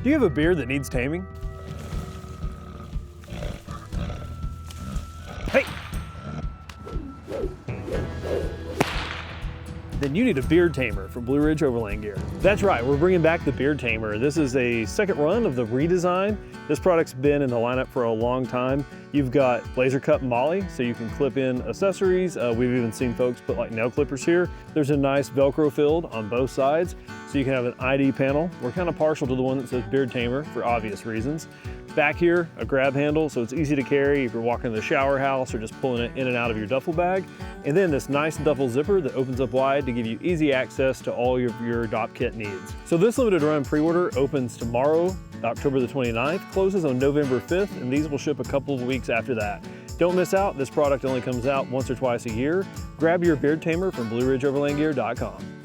Do you have a beard that needs taming? Hey! Then you need a Beard Tamer from Blue Ridge Overland Gear. That's right, we're bringing back the Beard Tamer. This is a second run of the redesign. This product's been in the lineup for a long time. You've got laser cut MOLLE, so you can clip in accessories. We've even seen folks put like nail clippers here. There's a nice Velcro filled on both sides, so you can have an ID panel. We're kind of partial to the one that says Beard Tamer for obvious reasons. Back here, a grab handle, so it's easy to carry if you're walking to the shower house or just pulling it in and out of your duffel bag. And then this nice duffel zipper that opens up wide to give you easy access to all your Dopp Kit needs. So this limited run pre-order opens tomorrow, October the 29th, closes on November 5th, and these will ship a couple of weeks after that. Don't miss out, this product only comes out once or twice a year. Grab your Beard Tamer from BlueRidgeOverlandGear.com.